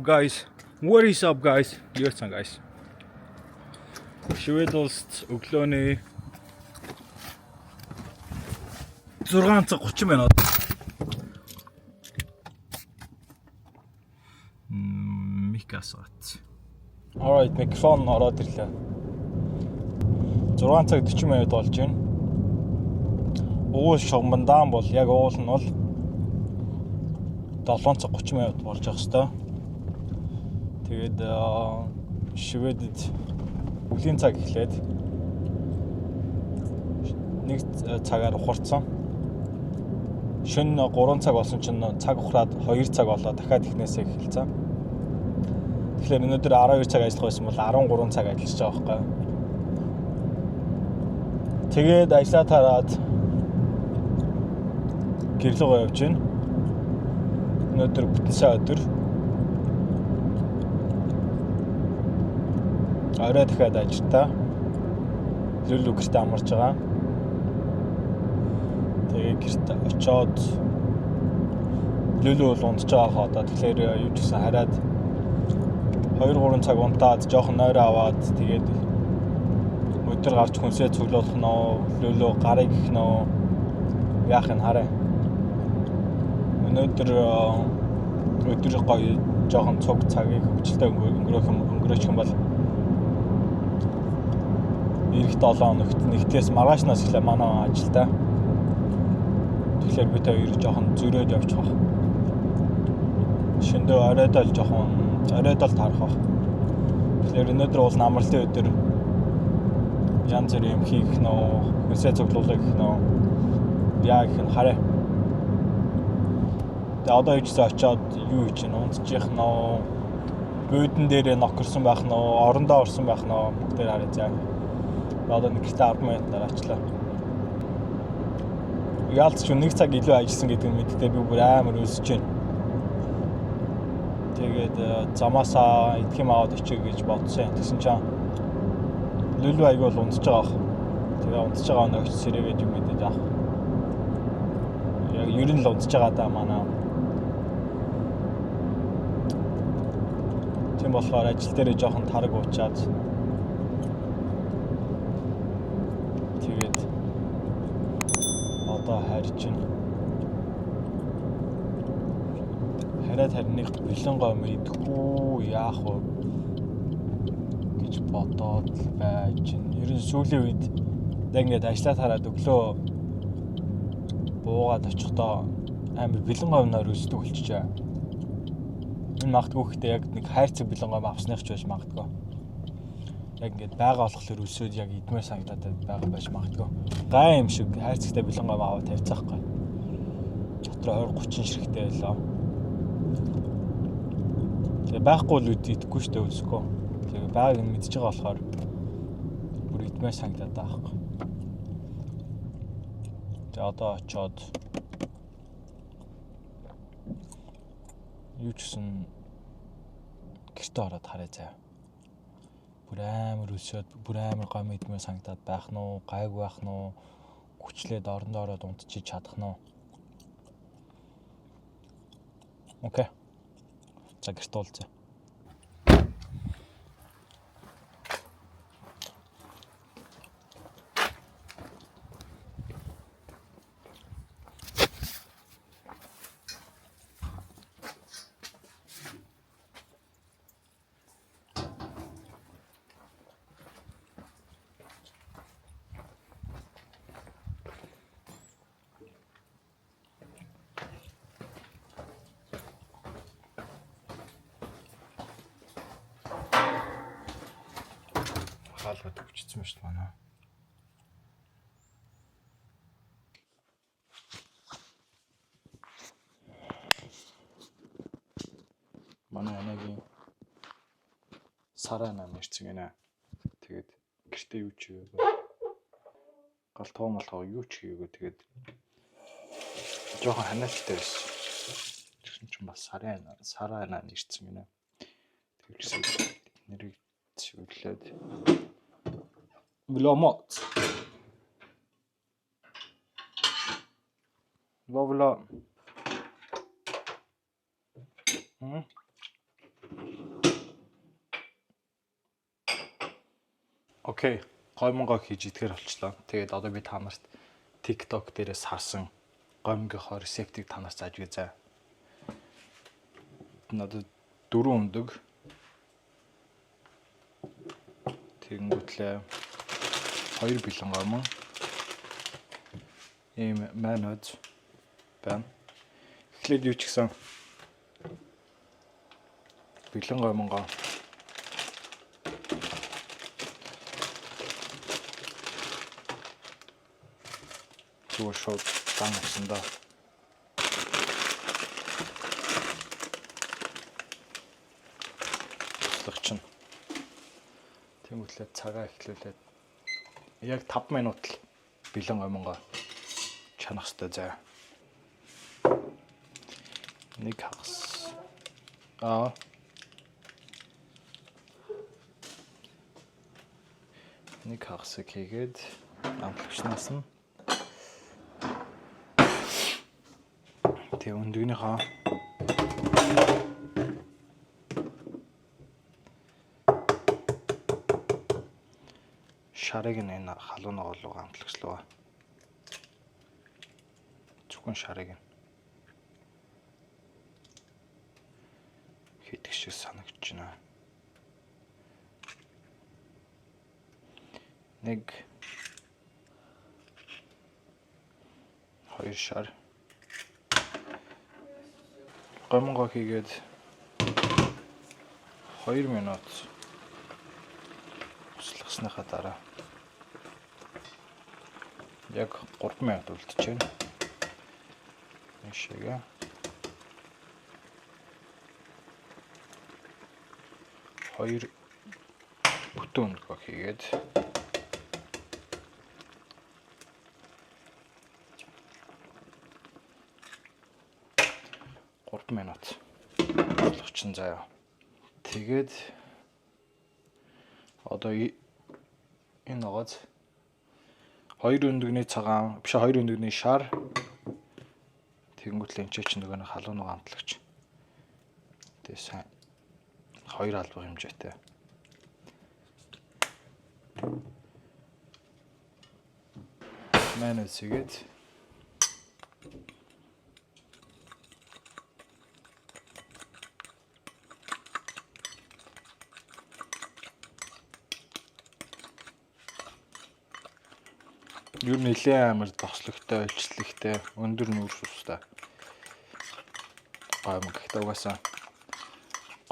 Guys, what is up guys? Юу цан guys. Шведост өглөөний 6:30 минут. Микасат. Alright, микрофон ороод ирлээ. 6 цаг 40 минут болж байна. Уул шугамдан бол яг уул нь бол 7 цаг 30 минут болж явах хэвээр. Тэгээд Шведэд өглөөний цаг эхлээд 1 цагаар ухарсан. Шөнө 3 цаг болсон чинь цаг ухраад 2 цаг болоо дахиад эхнээсээ эхэлсэн. Тэгэхээр өнөөдөр 12 цаг ажиллах байсан бол 13 цаг ажиллаж байгаа байхгүй. Тэгээд ажлаа тараад гэрлөөгөө явж байна. Өнөөдөр бүтэн сая өдөр. Орой дахиад ажилтаа. Лүлүү гэртээ амарч байгаа. Тэгээ гэртээ очоод лүлүү бол унтж байгаа одоо тэгэхээр юу ч гэсэн хараад 2-3 цаг унтаад жоохон нойроо аваад тэгээд өдөр гарч хүнсээ цуглуулах нь лүлүү гарыг гэх нь яах нь хараа. Өнөөдөр гоё жоохон цуг цагийг хөвчлөлтэй өнгөрөөх юм бол эх 7 хоногт нэгтээс маргаашнаас эхлээ манай ажилдаа. Тэгэхээр бид хоёр жоохон зөрөөд явчих واخ. Шөндөө оройдол тарах واخ. Тэгэхээр өнөөдөр бол амралтын өдөр янз бүр юм хийх нөө, хүнсээ цуглуулах нөө, яа гэх нь хараа. Тэгээ одоо ичсэн очиод юу хийж чинь унтчих нөө, буудан дээр нокорсон байх нөө, орондоо орсон байх нөө бүгд дээр хараа заа. Одоо нэг гэртээ 10 минут дараачлаа. Яалт ч 1 цаг илүү ажилласан гэдэг нь мэддээ би бүр амар өлсөж байна. Тэгээд замаасаа идэх юм аваад очих гэж бодсон. Тэгсэн чинь лүлүү аяг бол унтж байгаа. Тэгээ унтж байгаа өнөө очиж сэрээгээд юм мэдээд яах. Яг ер нь л унтж байгаа даа манай. Тийм болохоор ажил дээр жоохон тараг уучаад харж байна. Харин нэг бэлэн гом идэхгүй яах вэ гэж бодоод байж байна. Ер нь сүүлийн үед яг ингээд ажлаа тараад өглөө буугаад очихдоо амар бэлэн гомноор өсдөг болчихжээ. Энэ магадгүй гэхдээ яг нэг хайрцаг бэлэн гом авсных ч байж магадгүй. Яг ингээд байгаа болохоор өсөөд яг идмээр санагдаад байгаа байж магадгүй. Гай юм шиг хайрцагтай бэлэн гом аваад тавьцаахгүй. Дотроо 20-30 ширхтэй байлаа. Тэгээ байхгүй л идэхгүй штэ өсөхгүй. Тэгээ байгааг нь мэдж байгаа болохоор бүр идмээр санагдаад байгаа байхгүй. Тэгээ одоо очоод юу ч гэсэн гэртээ ороод хараа заа. Бүр амар өсөөд бүр амар гом идмээр санагдаад байх нь уу, гайг байх нь уу, хүчлээд орондоо ороод унтчих чадах нь уу. Окей. За гэрт уулзъя. Хаалга төвчсөн шүү дээ манай. Манай анагийн Сара нам ирсэн гинэ. Тэгээд гэртээ юу ч хийгээгүй. Гал тоомолгоо юу ч хийгээгүй. Тэгээд жоохон ханиалтай байсан. Тэгсэн чинь бас Сара нам ирсэн гинэ. Тэгсэн нэрийг зөвлөд Вломот. Вовла. Окей. Гомонгоо хийж идэхээр болчлоо. Тэгээд одоо би та нарт TikTok дээрээс харсан гомгийнхоо рецептийг та нарт зааж өгье. Надад 4 өндөг. Тэгэнгүүтлээ 2 бэлэн гомон. Ийм манод байна. Эхлээд юу ч гэсэн бэлэн гомонгоо зүгээр шууд дан авсандаа чинь. Тэнгүүтлээ цагаа эхлүүлээд яг 5 минут л бэлэн гомонгоо чанах хэрэгтэй заа. Нэг хагас. Нэг хагасыг хийгээд амтлагчнаас нь тэг өндөгнийхөө шарыг нь энэ халуунаа руу амтлагчлаа. Зөвхөн шарыг нь хийдэг шиг санагдаж байна. Нэг 2 шар гомонгоо хийгээд 2 минут услахсныхаа дараа яг 3 минут үлдчихэв. Нэшээгээ 2 бүтэн өндгөө хийгээд 3 минут болгочихсон заяа. Тэгээд одоо энэ ногоос 2 өндөгний цагаан биш 2 өндөгний шар тэгэнгүүт л энэ чинь нөгөө халуун ногоо амтлагч. Тэгээ сайн 2 албаг хэмжээтэй. Манайд сэгээд юу нэлээ амар тослогтой, ойлчлогтой, өндөр нүүрс устай. Гомог гэхдээ угаасаа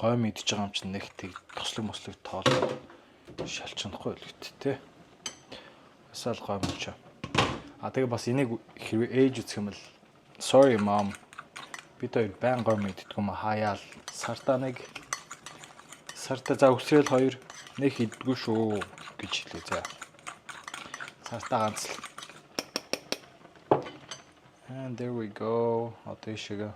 гом идж байгаа юм чинь нэг тийг тослог мослог тоолоод шалчнахгүй л үт те. Асаал гомч. Тэгээ бас энийг хэрвээ ээж үзэх юм бол sorry mom. Би тэр байн гом иддэг юм хаяал сартаа за өсрөөл 2 нэг иддэггүй шүү гэж хэлээ за. Сартаа ганц. And there we go. Одоо ишэгээ.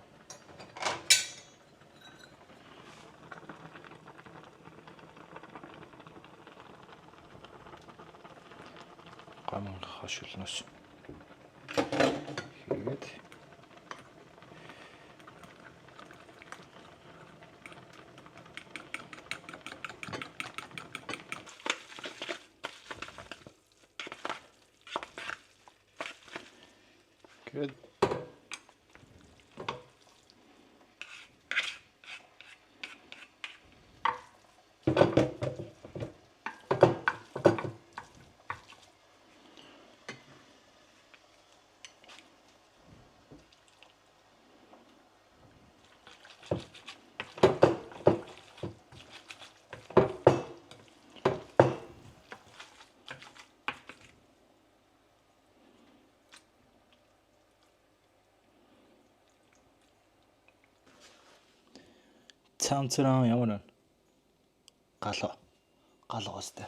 Гомон хашилнос. Тэгээд good. цаамцраа ямар вэ? Галоостай.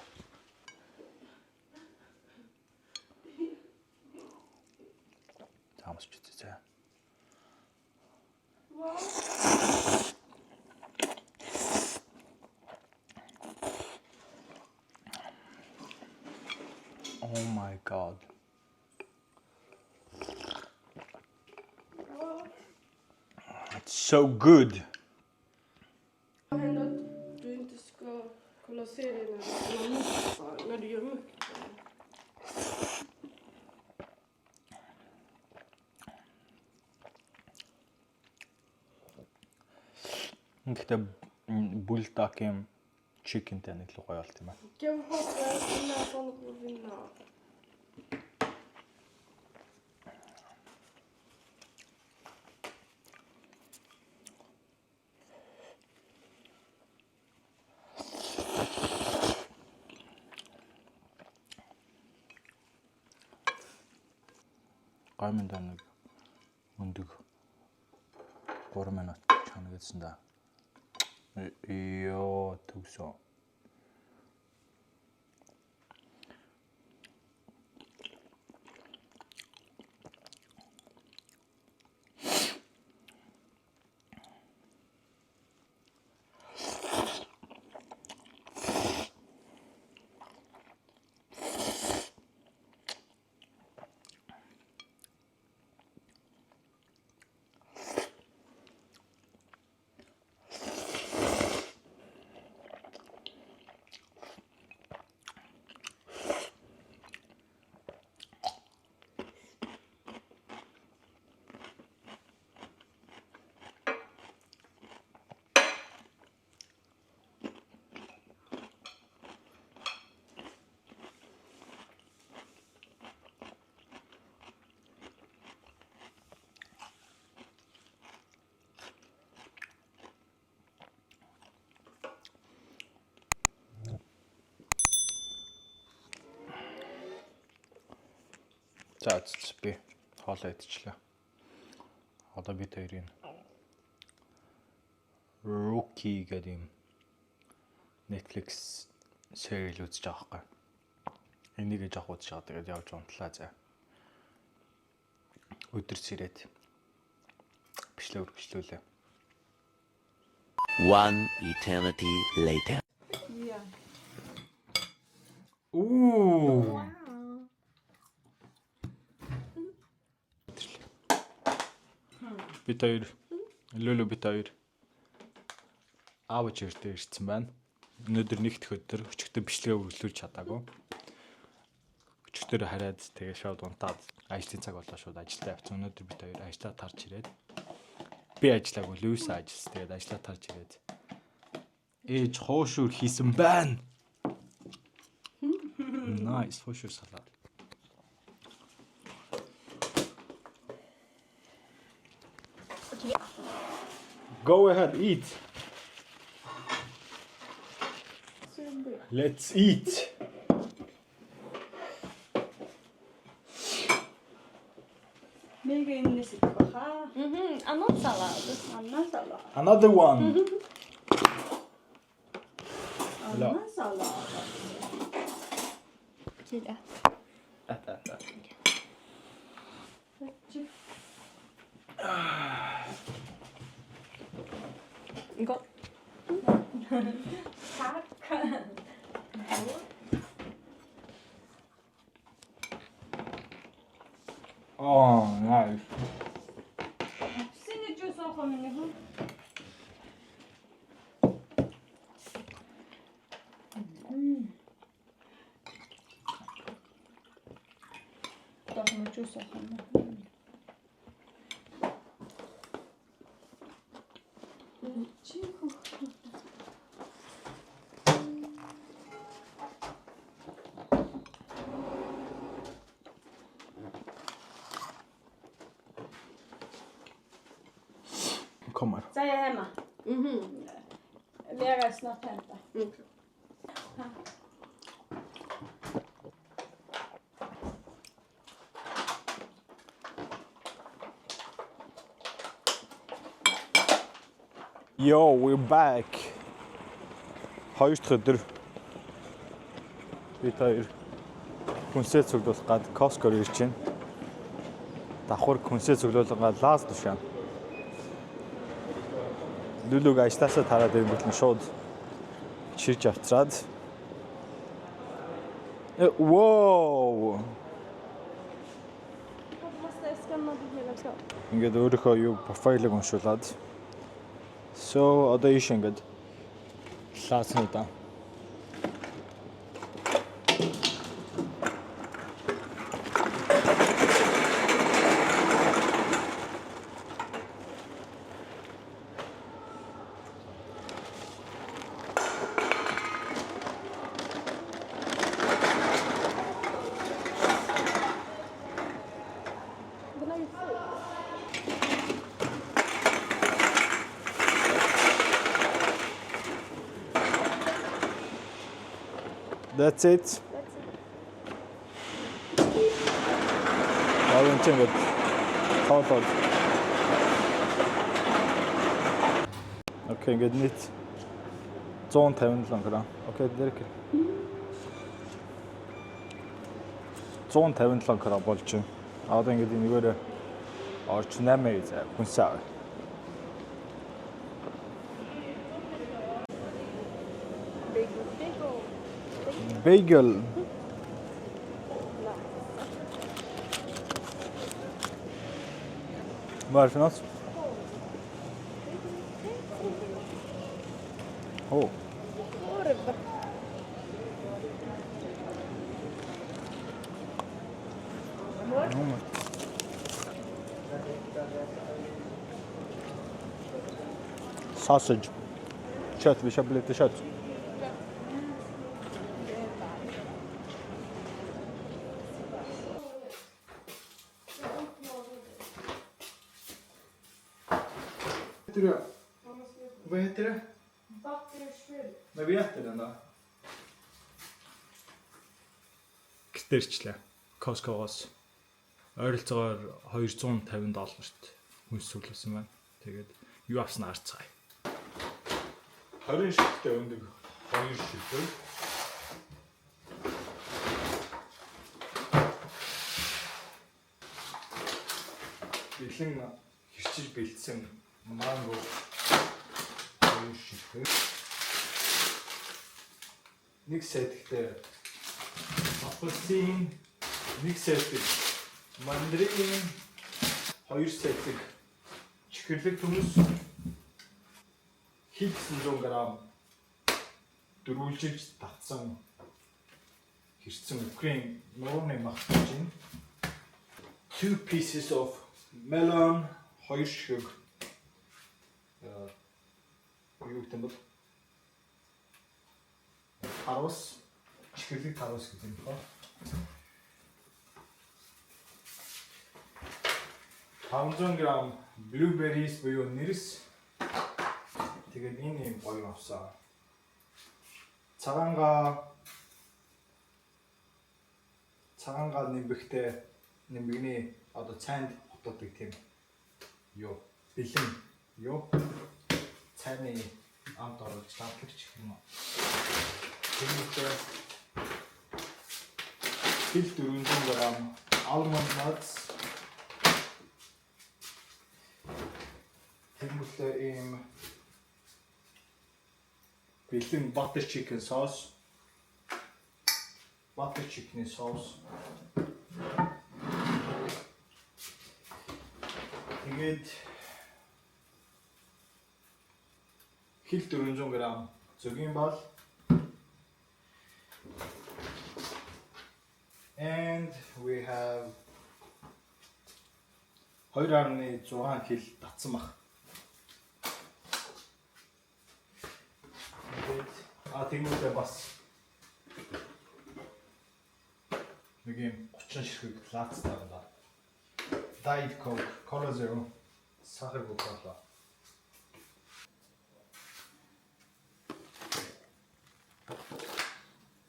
Таамс чицээ. Oh my god. It's so good. I'm not doing this Kolla serien när du gör mycket. Гэхдээ bulldog-ийн chicken-тэй нэг л гоё болт юм аа. Jag hoppas att den här får nog vinna. Гаймд нэг өндөг 3 минут чанаг гэсэн да. Ёо төгсөө. За би хоолоо идчихлээ. Одоо бид хоёрын Rookie гэдэг юм Netflix сериал үзэж байгаа байхгүй. Энийг жоох үзэж байгаа. Тэгээд явж унтлаа за. Өдөрс ирээд бичлэг үргэлжлүүлээ. One eternity later. Ja. Ooh. Бид хоёр лөлөө бид хоёр аавч ирдэ ирсэн байна. Өнөөдөр нэгдэх өдөр өчигдөр бичлэгээ үргэлжлүүлж чадаагүй. Өчигдөр хараад тэгээ шууд унтаад ажлын цаг болоо шууд ажилдаа явцсан. Өнөөдөр бид хоёр ажлаа тарж ирээд би ажиллаагүй Луис ажилласан. Тэгээд ажлаа тарж ирээд ээж хоошуур хийсэн байна. Nice хоошуур салаад. Go ahead, eat. Let's eat. Mega innesi baha. Annan sallad. Annan sallad. Another one. Annan sallad. Kila. Ät. Gott. Tack. Oh, nice. Seni juice kommer ni ihåg? Då kommer juice kommer. Kommer. Så är jag hemma. Vera är snart hämta. Yo, we're back. Хоёр дахь өдөр бид хоёр хүнсээ цуглуулах гад Costco-р ирж байна. Давхар хүнсээ цуглуулга ласт тушаан. Лүлүг ажлаасаа тараад ирэнгүүт нь шууд чирж авцраад. Wow. Måste jag skanna det hela klart? Ингээд өөрийнхөө юу профайлыг уншуулад. So одоо ийш ингээд лааснуудаа That's it. Яг энэ ч ингээд тоолол. Окей, ингээд нийт 157 грамм. Окей, дээрх. 157 грамм болж байна. Одоо ингээд энэгээр орч 8 зай хүнсээ авъя. Bagel. Varför något? Oh. Sausage. Kött, vi köper lite kött. Vad heter det? Buttershrimp. Vad heter den då? Гэтэрчлээ. Costco-гоос ойролцоогоор $250-т хүнсүүлсэн байна. Тэгээд юу авснаа харцгаая. 20 шигтэй өндөг 2 шигтэй. Бэлэн хэрчиж бэлдсэн манго 2 шигтэй. Нэг сеттэй апельсин, нэг сеттэй мандарин, 2 сеттэй чихэрлэг төмөс, хийсэн 100 грамм дөрвөлжиж татсан хэрцэн Украин нуурны махтаж байна. 2 pieces of melon, 2 шиг юу гэдэг юм бол харус, чихэрлэг харус гэдэг юм байна. 500 грамм blueberries буюу нэрс. Тэгээд энэ юм гоё авсан. Цагаангаа нэмбэгний одоо цайнд хотодог тийм юу бэлэн юу цайны амт оруулж тавтлагч юм аа. Тэгвэл 400 грамм almond nuts. Тэгвэл ийм бэлэн butter chicken sauce. Butter chicken sauce. Тэгээд хил 400 грамм зөгийн бал. And we have 2.6 кг татсан баг. Тэгмүүдээ бас нэг юм 30 ширхэг лаацтай байна. Diet Coke, Cola Zero, сахаргүй кола.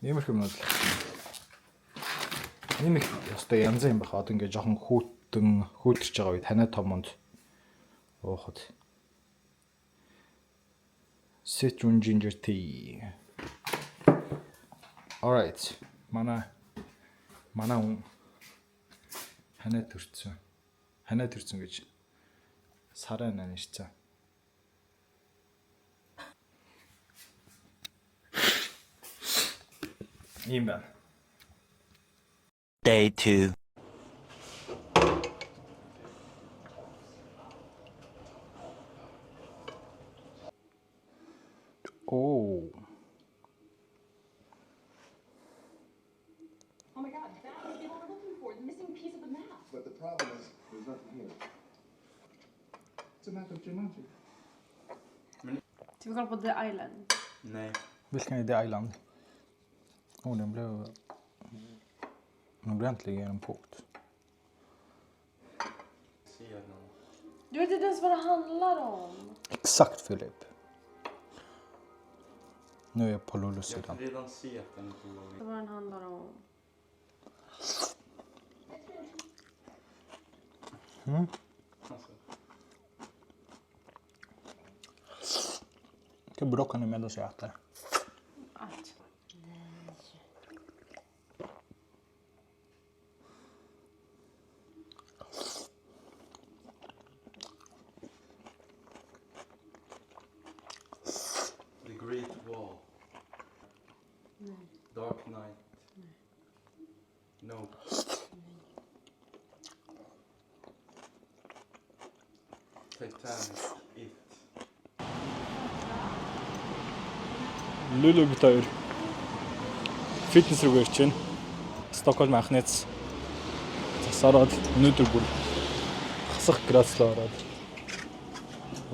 Иймэрхүү юм уу? Энэ их ястай янз юм баха. Одоо ингээ жоохон хүүтэрч байгаа үед танай томонд уухад. Citron ginger tea. All right. Манай ханаа төрсөн гэж сараа нанишцаа. Ийм байна. Day 2. Oh. Oh my god, that was the one we're looking for, the missing piece of the map. But the problem is, there's nothing here. It's a map of Jumanji. Ska vi kolla på The Island? Nej. Vilken är The Island? Den blev äntligen en port. Du vet inte ens vad det handlar om. Exakt, Filip. Nu är jag på Lulusidan. Redan sett den på Vad den handlar om. Che broccoli meglio si äter. Att. The Great Wall. Dark Knight. No. Titanic. It. Lulu бид хоёр фитнес рүү ирж байна. Стокгольм анхныц цас ороод өнөөдөр бүр хасах градуслоо ороод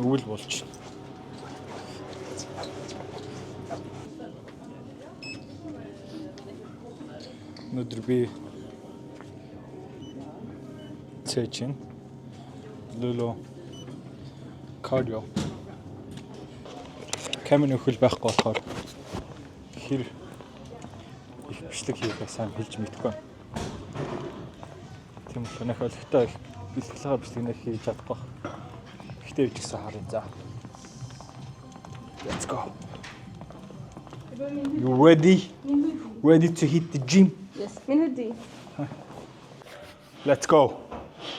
өвөл болж байна. Өнөөдөр би цэчин Lulu cardio камин өхөл байхгүй болохоор хэр их бичлэг хийхээ сайн хэлж мэдэхгүй. Тийм болохоор нөх олигтой бэлтгэлээр бичлэгнээ хийж чадахгүй. Гэхдээ ич гэсэн харъя за. Let's go. You ready? Ready to hit the gym? Yes. Min hoodie. Let's go.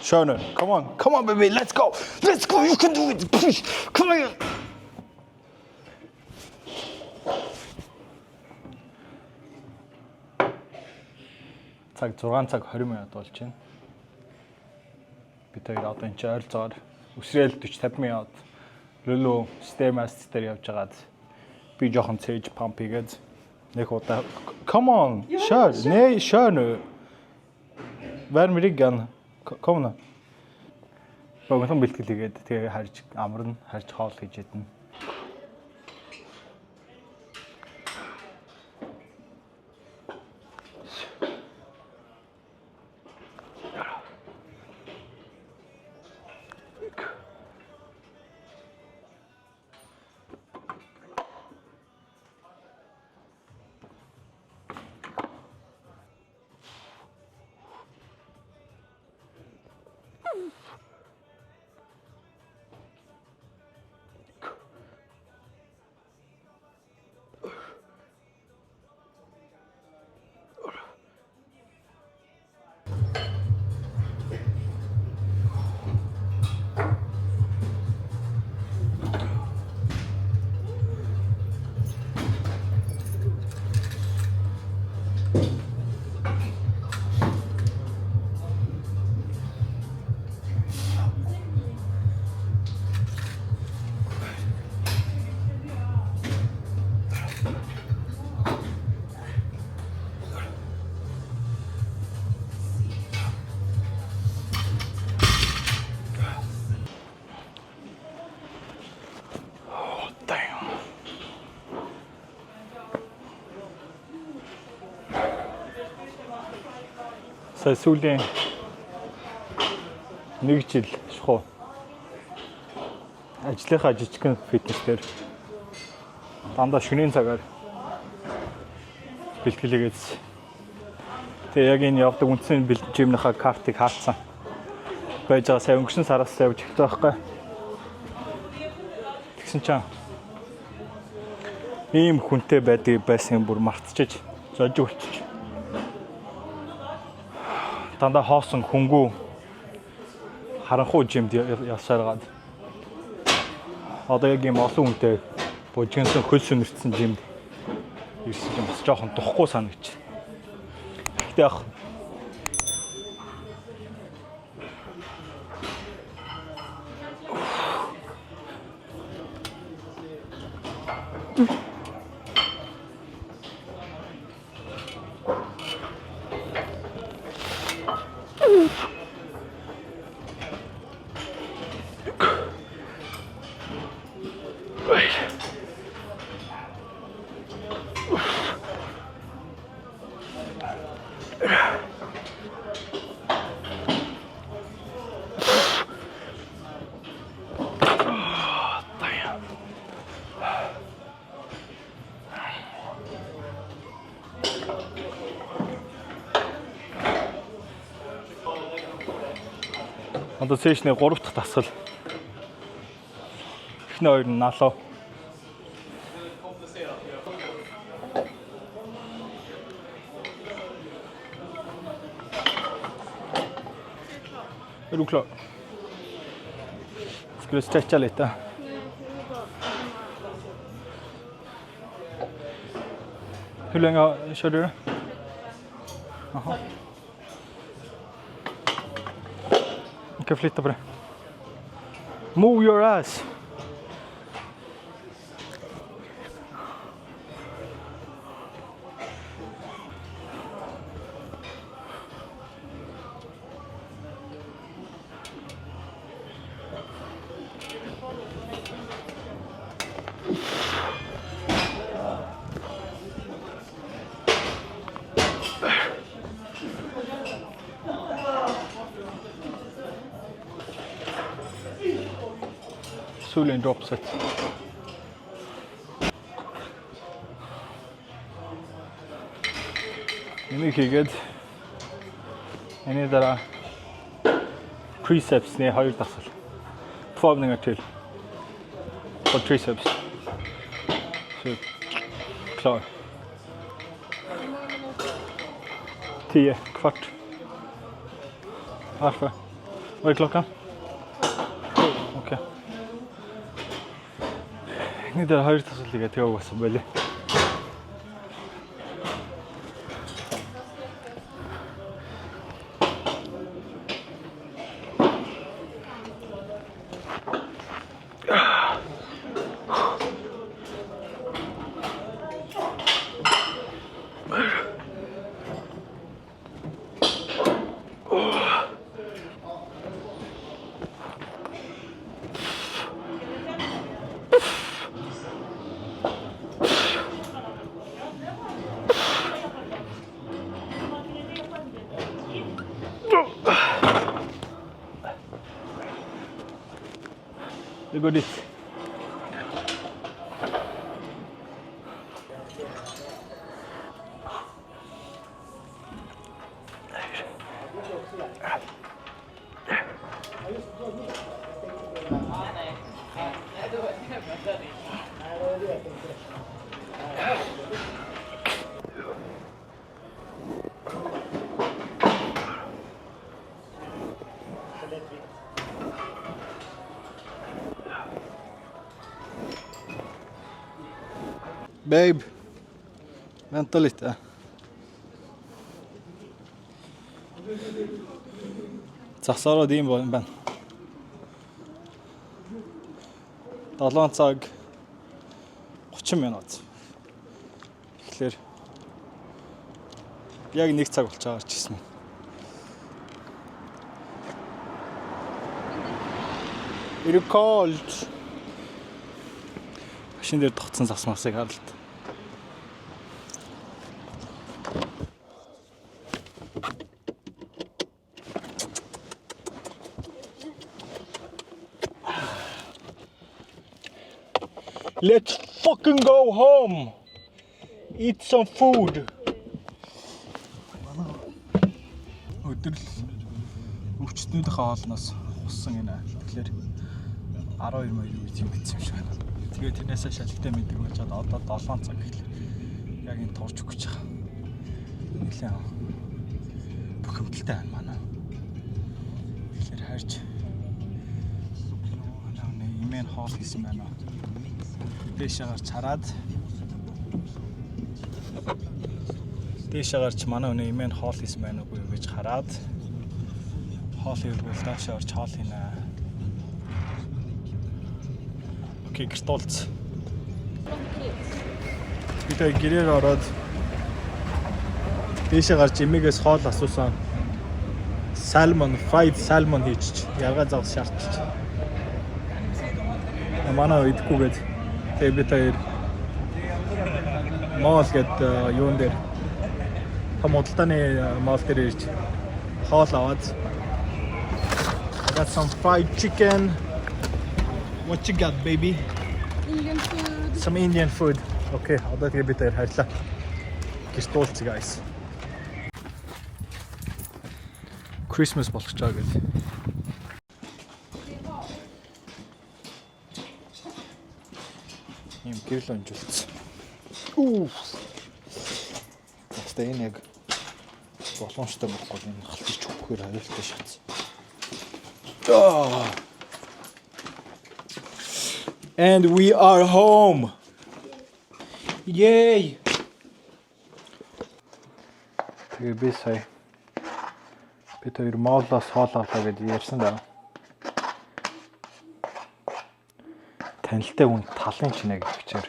Shona, come on baby, let's go. Let's go, you can do it. Push. Come on. Цаг 6 цаг 20 минут болж байна. Бид хоёр одоо энэ ч ойролцоогоор өсрөөл 40-50 минут Lulu Stairmaster дээр явж байгаад би жоохон цээж памп хийгээд нэг удаа come on kör nej kör nu värm ryggen kom nu багтан бэлтгэлээгээд тэгээ харж амарна харж хоол хийж ядна. Сая сүүлийн 1 жил шухуу ажлынхаа жижигхэн фитнестээр дандаа шөнийн цагаар бэлтгэлээгээд тэгээ яг энэ явдаг үндсэн жимнийхаа картыг хаацсан байж байгаа. Сая өнгөрсөн сараас явж ихтэй байхгүй. Тэгсэн чинь ийм хүнтэй байсан бүр мартчихэж зожиг болчих. Дандаа хоосон хөнгүү харанхуй жимд явсараад одоо яг юм олон хүнтэй бужигнсан хөл сүнэрсэн жимд ирсэн юм бас жоохон духгүй санагч. Гэхдээ яг Одоо сешний 3 дахь дасгал. Эхний хоёр нь налуу. Är du klar? Ska du stretcha lite? Hur länge körde du? Jaha. Jag kan flytta på det. Move your ass. Solen drop set. Mycket good. Энэ дараа triceps-ний 2 дасгал. Övningar till. På triceps. Så klar. 10 kvart. Varför? Vad är klockan? Okej. Ini дээр 2 тасгалыг тэвэг басан байлээ. Det går dit. Babe, vänta lite. Засаараа дийм байна. 7 цаг 30 минут. Тэгэхээр яг 1 цаг болж байгаа ч гэсэн. It is cold. Машин дээр тогтсон засмасыг харалт. Let's fucking go home. Eat some food. Өдөр өвчтнүүдийн хоолноос хуссан энэ. Тэгэхээр 12 маяг үеч юм гэсэн юм шиг байна. Тэгээд тэрнээс шалгалтай мэддэг болчиход одоо 7 цаг гэхэл яг энэ туурч өгч байгаа. Нэлээ бухимдалтай байна манай. Тэгэхээр хайрч имэн хоол хийсэн байна. Дээшээ гарч хараад дээшээ гарч манай өнөө имэн хоол хийсэн байна уу гэж хараад хоол хийвэл даашаа орч хоол хийнэ. Окей, гэртуулц. Бид гэрээр ороод дээшээ гарч эмээгээс хоол асуусан. Salmon, fried salmon хийчих. Яргаа зав шаардчих. Манай идэггүйгээд тэгээ бид хоёр мол гээд юун дээр том удалдааны мол дээр ирж хоол аваад got some fried chicken. What you got, baby? Indian food. Some Indian food. Okay, одоо тэгээ бид хоёр харьлаа. Гэртуулц guys. Christmas болох ч байгаа гэдэг. гэрэл онжуулсан. Үу. Тэстэ энэ яг боломжтой байхгүй энэ халтж өгөхээр аюултай шатсан. And we are home. Yay. Тэгээ би сая бид хоёр моолоос хоол авлаа гэж ярьсан даа. Танилтай хүн талын чинэ гэж хичээр.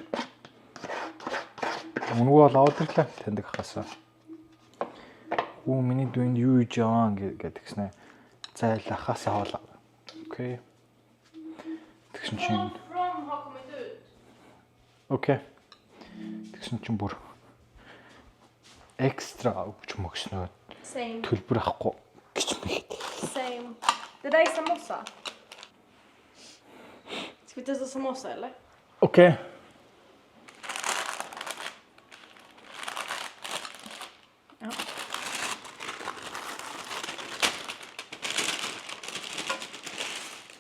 Үнэгүй бол авдарлаа таньдаг хасаа. Оо миний дүнд юу хийж яваа гэдгснэ. Зайл ахасаа хоол. Окей. Тэгсэн чинь From har kommit ut. окей. Тэгсэн чинь бүр экстра өгч мөгснөө Same. төлбөр авахгүй гэж мэд. Same. Det där är samosa. Ska vi testa samosa eller? Окей. Ja.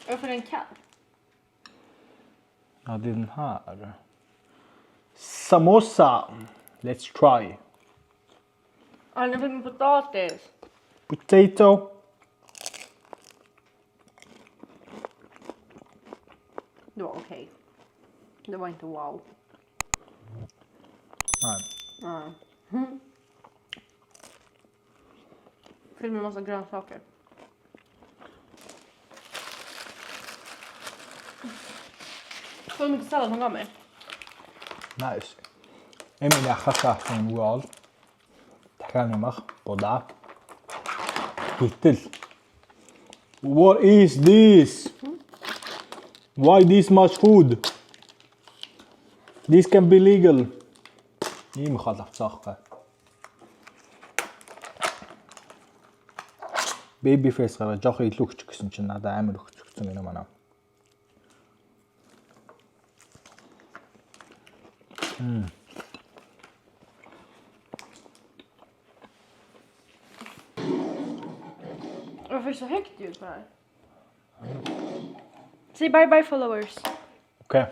Varför är den kall? Ja, den här. Samosa. Let's try. Ja, den är med potatis. Potato. Det var okej. Det var inte wow. Nej. Ja. Fylld med massa grönsaker. Så mycket sallad hon gav mig. Nice. Эмили ахасаа авсан үг бол дахиад нэмэх будаа. Гэтэл what is this? Why this much food? This can be legal. Ийм хол авцсан аахгүй. Baby face гараа жоох илүү өчг гэсэн чинь надад амар өчгсөн гэнэ манай. Varför är det så högt ljud på det här? Säg bye bye followers. Окей.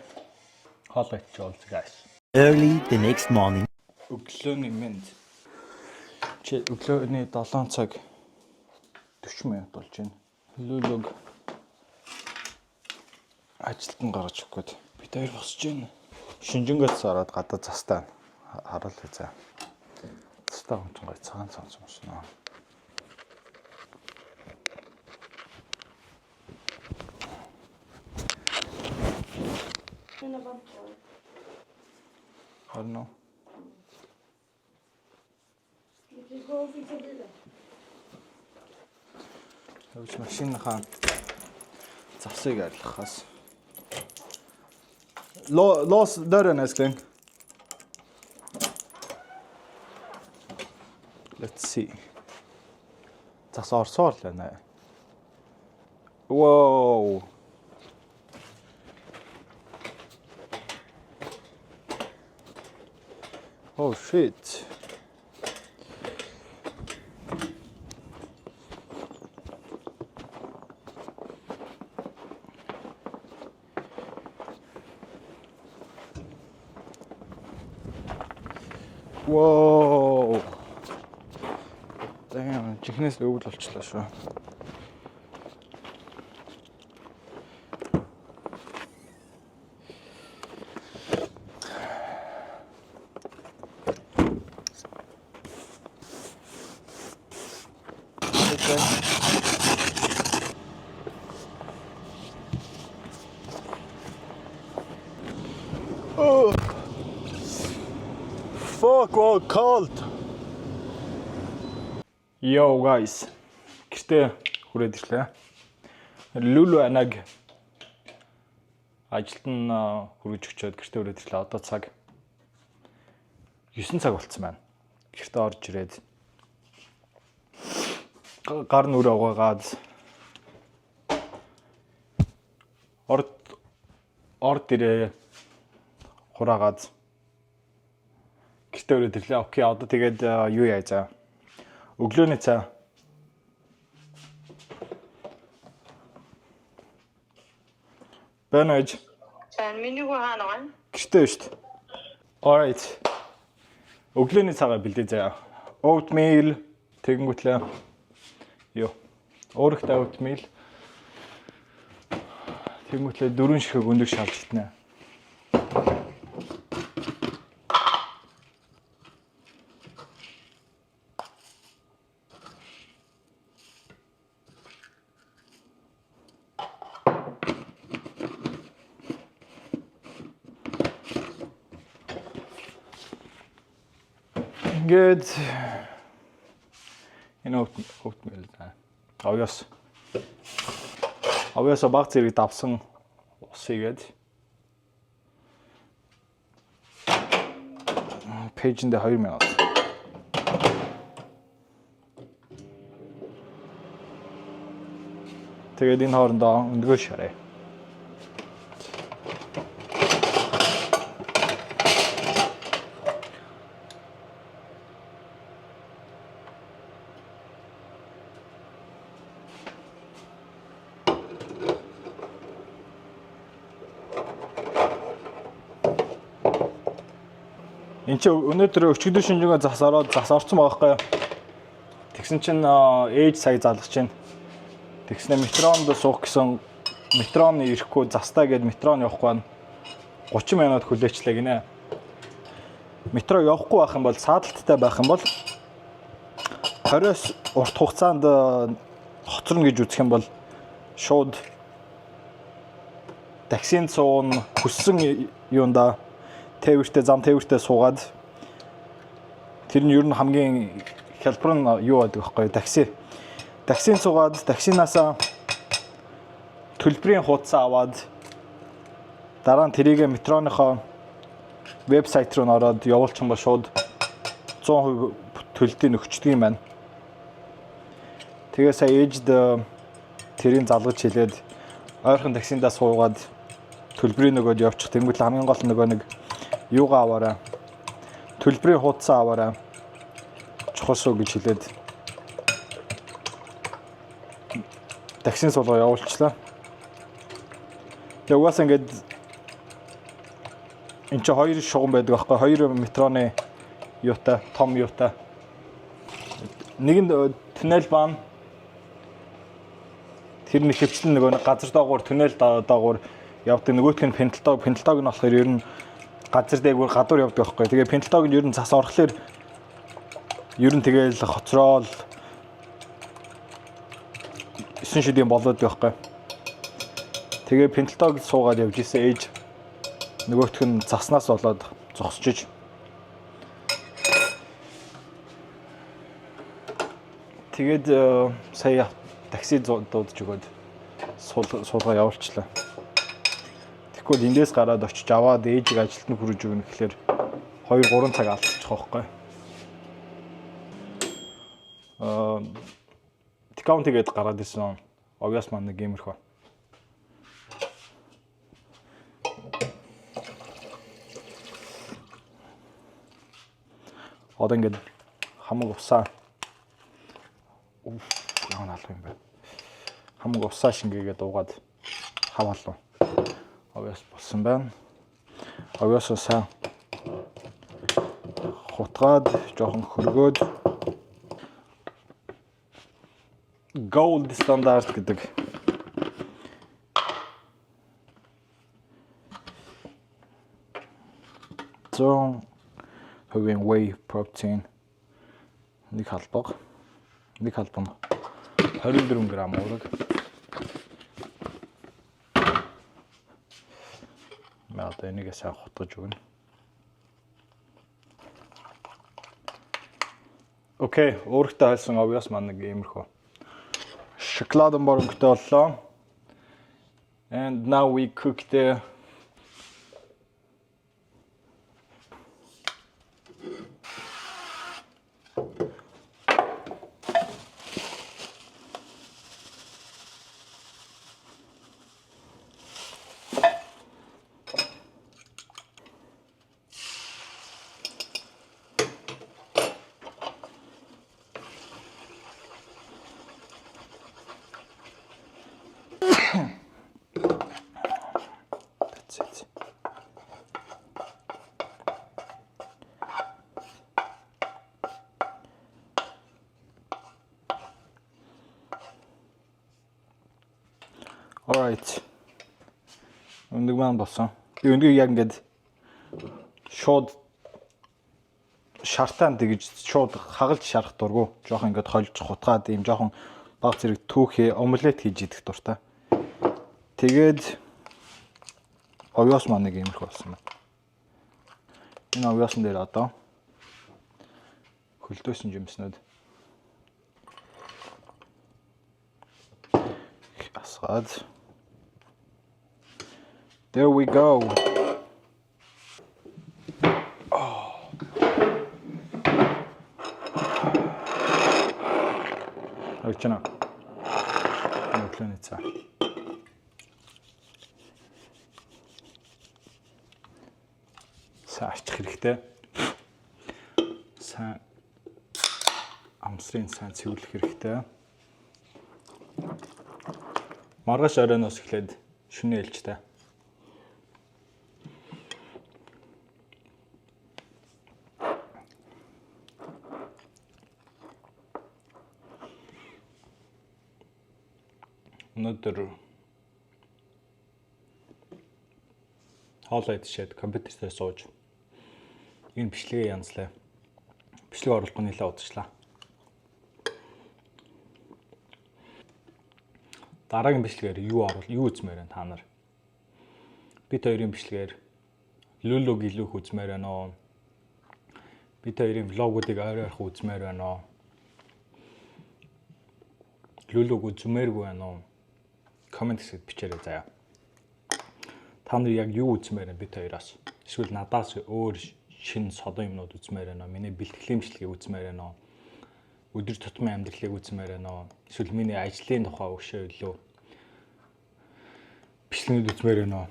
Хоол ичвэл guys. Early the next morning. Өглөөний мэнд. Чи өглөөний 7 цаг 40 минут болж байна. Лүлөг ажилтан гарч өгөх гээд бид хоёр босч байна. Шинжэнгээс ороод гадаа цастаа харал үзээ. Цастаа онцгой гой цагаан цанцмаснаа. Харно. Явж машиныхаа завсыг арилгахаас лос дөрөнэс гэн. Let's see. Зас орсоор л байна. Wow. Oh shit. Wow. Damn, чихнээс өвөл болчлаа шүү. Oh. Fuck, what cold. Yo guys. Гэртээ хүрээд ирлээ. Лүлү анаг ажилд нь хүргэж өчөөд гэртээ хүрээд ирлээ. Одоо цаг 9 цаг болцсон байна. Гэртээ орж ирээд гар нүрээ угаагаад орд ирээ хураагаад гэртээ өрөөд ирлээ. Окей, одоо тэгээд юу яа за. Өглөөний цай. Бэнэж. Сайн миний хүү хаана байна? өчтэй шүү дээ. Alright. Өглөөний цагаа бэлдээ заяа. Oatmeal тэгэнгүүтлээ. Юу. Өөрөөхтэй oatmeal. Тэгэнгүүтлээ 4 ширхэг өндөр шалж итнэ. Good. Oatmeal. Авьяас баг зэрэг давсан ус игээд пэйжэндээ 2 минут. Тэгээд энэ хоорондоо өндгөө шараа. Энд чи өнөөдөр өчигдөр шинжгээ зас орсон байгаа байхгүй. Тэгсэн чинь ээж сая залгаж байна. Тэгснэ метронд суух гэсэн метроны ирэхгүй застаа гээд метрон явахгүй байна. 30 минут хүлээчлээ гинэ. Метро явахгүй байх юм бол саадалттай байх юм бол 20-с урт хугацаанд хоцорно гэж үзэх юм бол шууд таксинд суун хүссэн юунда тээвэртэй зам тээвэртэй суугаад тэр нь ер нь хамгийн хялбар нь юу байдаг вэ байхгүй таксинд суугаад таксинаасаа төлбөрийн хуудас аваад дараа нь тэрийг метроныхоо вебсайт руу ороод явуулчих юм бол шууд 100% төлөлтийг өгчдөг юм байна. Тэгээ сая ээжд тэрийг залгаж хэлээд ойрхон таксиндаа суугаад төлбөрийн нөгөөд явчих. Тэнгүүт хамгийн гол нөгөө нэг юугаа аваарай. Төлбөрийн хуудасаа аваарай. Чухал шүү гэж хэлээд таксин суулгаа явуулчлаа. Тэгээ угаасаа ингээд энэ ч хоёр шугам байдаг байхгүй. Хоёр метроны юутай, том юутай. Нэг нь туннел баан. Тэр нэг хөвчлэн нөгөө газар доогуур туннел доогуур явдаг. Нөгөөх нь пенталтог нь болохоор ер нь газар дээгүүр гадуур явдаг байхгүй. Тэгээ пенталтог нь ер нь цас орохлоор ер нь тэгээл хоцрол 9 шидийн болоод байхгүй. Тэгээ пенталтог суугаад явж исэн ээж нөгөөх нь заснаас болоод зогсчиж. Тэгээд сая такси дуудаж өгөөд суулгаа явуулчлаа. Тэгвэл эндээс гараад очиж аваад ээжийг ажилд нь хүргэж өгнө гэхэлэр 2-3 цаг алдчих واخхой. Дискаунтгээд гараад исэн. Obvious маань нэг геймерхөө. Одоо ингээд хамаг усаа яана алах юм бэ? Хамаг усаа шингээгээд уугаад хаваалуу. Obvious болсон байна. Obvious усаа хутгаад жоохон хөргөөд gold стандарт гэдэг хувийн whey protein нэг халбаг 24 г уураг одоо энийгээ сайн хутгаж өгнө. Окей, өөртөө хэлсэн obvious маань нэг иймэрхүү шоколадын борongтой боллоо. And now we cook the Alright. Өндөг маань болсон. Би өндгийг яг ингээд шууд шартаан тэгж шууд хагалж шарах дургу. Жохон ингээд холж хутгаад ийм жохон баг зэрэг түүхээ омлет хийж идэх дуртай. Тэгээд овёс маань нэг иймэрхүү болсон байна. Энэ овёсон дээр одоо хөлдөөсөн жимснүүд асгаад. There we go. Очно. Нөтлөнийцаа. Саарчих хэрэгтэй. Сайн амсрын сайн цэвэрлэх хэрэгтэй. Маргааш оройноос эхлээд шөнө ээлжтэй. Өнөөдөр хоолой идчихэд компьютертэй сууж энэ бичлэгээ янзлаа. Бичлэг оруулах нэлээд удажлаа. Дараагийн бичлэгээр юу үзмээр байна та нар? Бид хоёрын бичлэгээр Lulu гэлүүх үзмээр байна уу? Бид хоёрын влогуудыг ойройрох үзмээр байна уу? Luluг үзмээргүй байна уу? Комент хэсэгт бичээрэй заяа. Та нар яг юу үзмээр байна бид хоёроос? Эсвэл надаас өөр шинэ содон юмнууд үзмээр байна уу? Миний бэлтгэлийн бичлэгийг үзмээр байна уу? Өдөр тутмын амьдралыг үзмээр байна уу? Эсвэл миний ажлын тухай өшөө илүү бичлэгүүд үзмээр байна уу?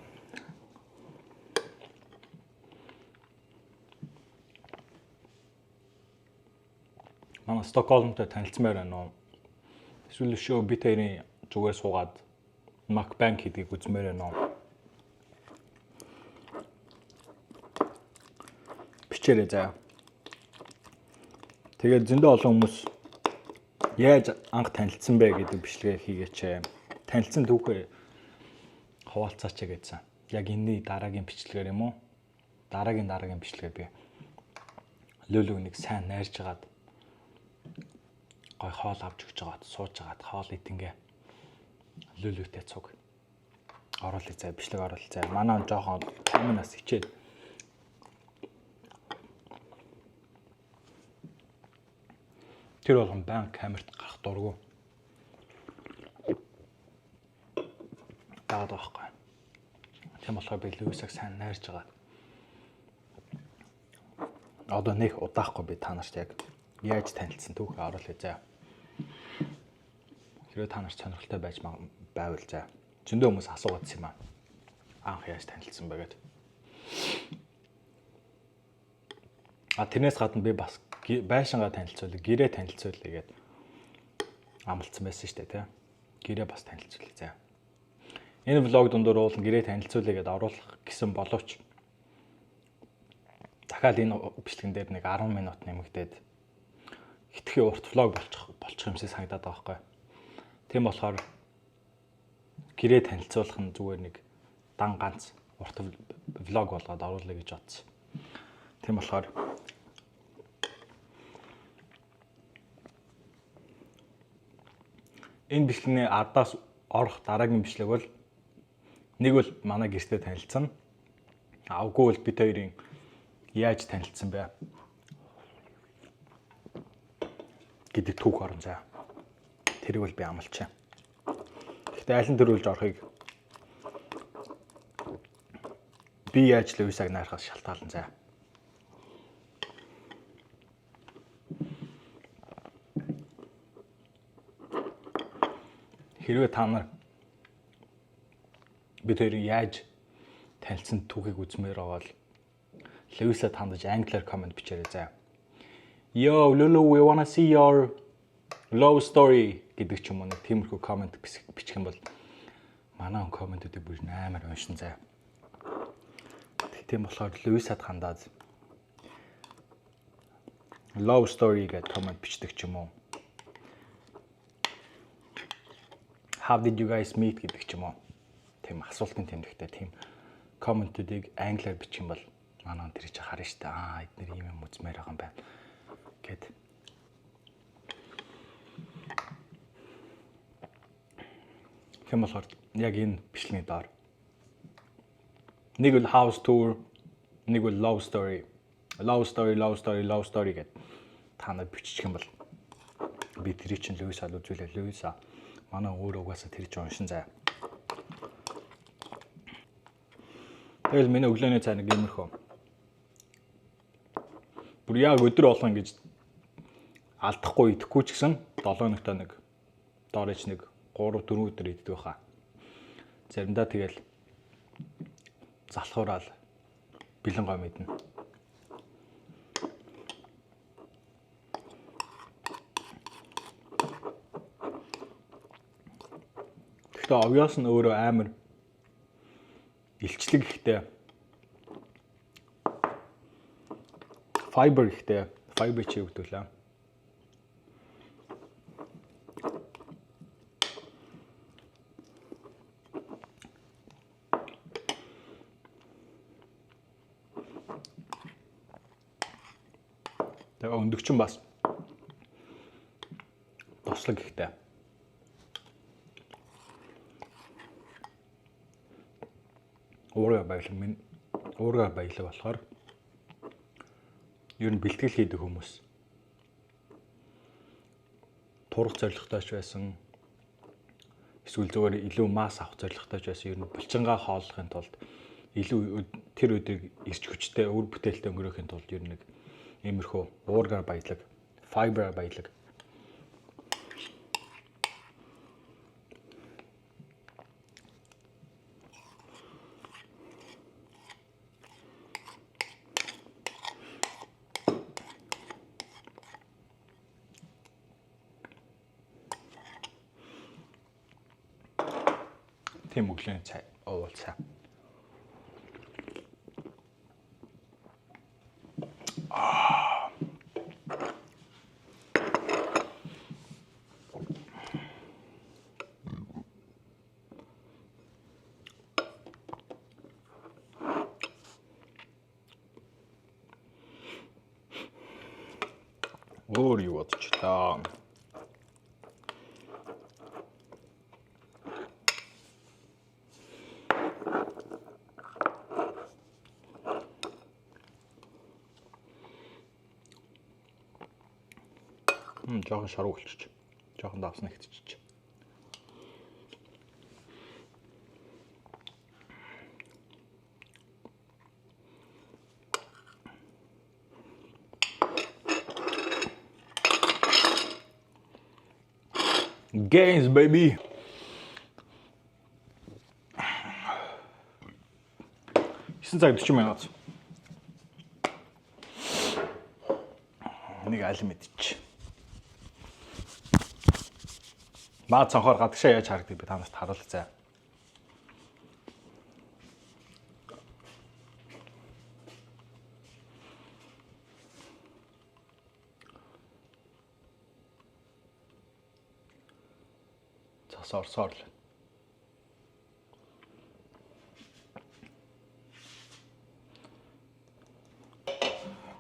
Манай Стокгольмтой танилцмаар байна уу? Эсвэл шоу бид хоёрын зүгээр суугаад Macbank гэдгийг үзмээр байна уу? Бичээрэй заяа. Тэгээд зөндөө олон хүмүүс яаж анх танилцсан бэ гэдэг бичлэгээ хийгээч. Танилцсан түүхээ хуваалцаач гэсэн. Яг энэний дараагийн бичлэгээр юм уу? Дараагийн бичлэгээ би Lulu нэг сайн найрж агаад гой хоол авч өгч жагаад сууж агаад хоол идэнгээ Luluтэй цуг оруулъя заа бичлэг оруулъя заа. Манай жоохон каминаас хичээд тэр болгон банк камерт гарах дургу. Даад байхгүй. Тийм болохоор би Lewis-аг сайн найрж байгаа. Одоо нэг удаахгүй би та нарт яг яаж танилцсан түүхээ оруулъя заа. Хэрвээ та нарт сонирхолтой байвал заа. Зөндөө хүмүүс асуугаадсан юм аа. Анх яаж танилцсан бэ гэдэг. Тэрнээс гадна би бас байшингаа танилцуулъя, гэрээ танилцуулъя гэдэг амлалцсан байсан шүү дээ, тий. Гэрээ бас танилцуулъя заа. Энэ влог дундуур уулын гэрээ танилцуулъя гэдээ оруулах гэсэн боловч дахиад энэ бичлэгэн дээр нэг 10 минут нэмэгдээд хитгэн урт влог болчих юмсээ санагдаад байгаа байхгүй. Тийм болохоор гэрээ танилцуулах нь зүгээр нэг дан ганц урт влог болгоод оруулъя гэж бодсон. Тийм болохоор энэ бичлэгний ардаас орох дараагийн бичлэг бол нэг бол манай гэртээ танилцсан. Үгүй бол бид хоёрын яаж танилцсан бэ гэдэг түүх орон заа. Тэрийг бол би амлачаа. Гэхдээ аль нь төрүүлж орохыг би яаж Lewis-аг найрахаас шалтгаалan заа. Хэрвээ та нар бид хоёрын яаж танилцсан түүхийг үзмээр байгаа бол Lewis-ад хандаж англиар комент бичээрэй заа. Yo, Lulu, we wanna see your love story гэдэг ч юм уу нэг тиймэрхүү комент бичих юм бол манай комментүүдийг бүр амар уншин заа. Тийм болохоор Lewis-ад хандаад love story гэдэг комент бичдэг ч юм уу. How did you guys meet гэдэг ч юм уу. тийм асуултын тэмдэгтэй тийм комментүүдийг англиар бичих юм бол манай тэр чинь харна шүү дээ. Эдгээр ийм юм үзмээр байгаа юм байна гэд. Хэм болохоор яг энэ бичлэгийн доор нэг бол house tour, нэг бол love story гэд та нар бичих юм бол би тэрийг чинь Луис аль үзүүлээ. Луис манай өөр угаасаа тэр чинь уншин заяа. Тэгэл миний өглөөний цай нэг юмрхөө. Бүр яг өдөр болгоо ингэж алдахгүй идэхгүй ч гэсэн 7 өнөختөө нэг доорч нэг 3-4 өдөр иддэг байхаа. Заримдаа тэгэл залхуурал бэлэн гой мэднэ. Гэхдээ obvious нь өөрөө амар илчлэг ихтэй. Fiber ихтэй. Fiber чи өгдөлөө. Тэгээ өндөгч нь бас тослог ихтэй. Уурга баялаг болохоор ер нь бэлтгэл хийдэг хүмүүс турах зорилготой ч байсан эсвэл зүгээр илүү масс авах зорилготой ч байсан ер нь булчингаа хооллохын тулд илүү тэр өдрийг ирч хүчтэй өр бүтээлтэй өнгөрөөхийн тулд ер нь нэг иймэрхүү уурга баялаг, fiber баялаг тийм өглөөний цай уулзаа. Өөр юу бодчихлаа. Жоохон шаруу болчих. Жоохон давсна ихтчих. Games baby. Цаг 40 минут. Нэг аль мэдчих. Маа цанхоор гадагшаа яаж харагдгийг би танаас харуулах заа. Цас орсоор л.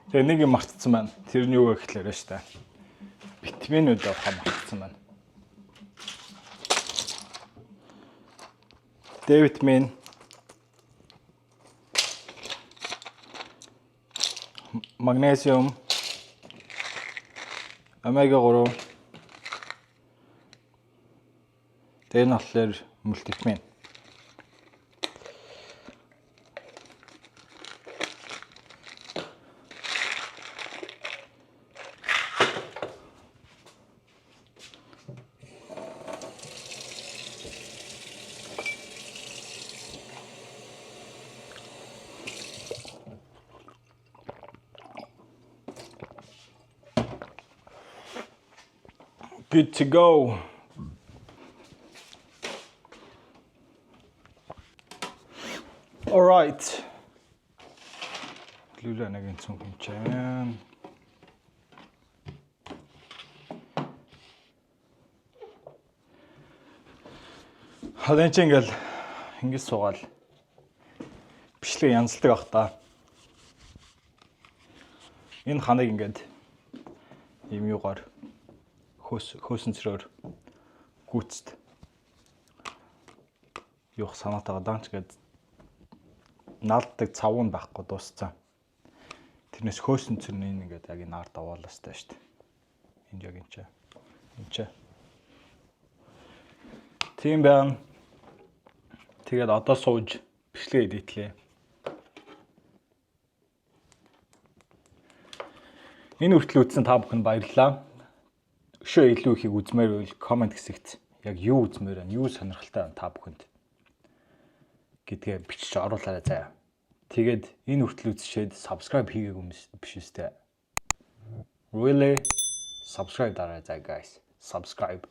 Тэгээ нэг юм мартцсан байна. Тэр нь юу вэ гэхлээр штэ. Витаминууд авах мартцсан байна. D-витамин, магнезиум, омега 3. Тэр нь болохоор мультивитамин. Good to go. All right. Lula нэг юм хэмчээн. Хадэн чи ингээл Ингэж суугаал. Бичлэг янзлдаг бах та. Энэ ханыг ингээд юм юугаар хөөсөнцрөөр гүцэд юух санаатайгаа даанч гээд наалддаг цавуу нь байхгүй дууссан. Тэрнээс хөөсөнцөр нь ингээд яг энэ ард аваалаастай шүү дээ. Энд яг энэ ч. Тийм байна. Тэгээд одоо сууж бичлэг эдитлээ. Энэ хүртэл үзсэн та бүхэнд баярлалаа. Өшөө илүү ихийг үзмээр байвал комент хэсэгт яг юу үзмээр байна, юу сонирхолтой байна та бүхэнд гэдгээ бичиж оруулаарай заяа. Тэгээд энэ хүртэл үзчихэд subscribe хийгээгүй биш үстэй. Really subscribe дараа заяа guys. Subscribe.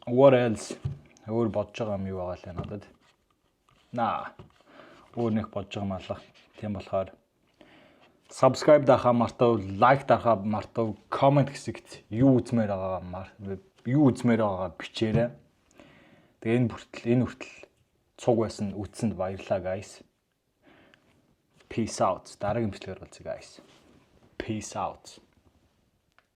What else? Өөр бодож байгаа юм юу байгаа л надад. Өөр нэг бодож байгаа малах. Тийм болохоор subscribe даахаа мартав, like даахаа мартав, comment хэсэгт юу үзмээр байгаагаа бичээрэй. Тэгээ энэ хүртэл цуг байсан үтсэнд баярлалаа guys. Peace out. Дараагийн бичлэгээр уулзъя guys. Peace out.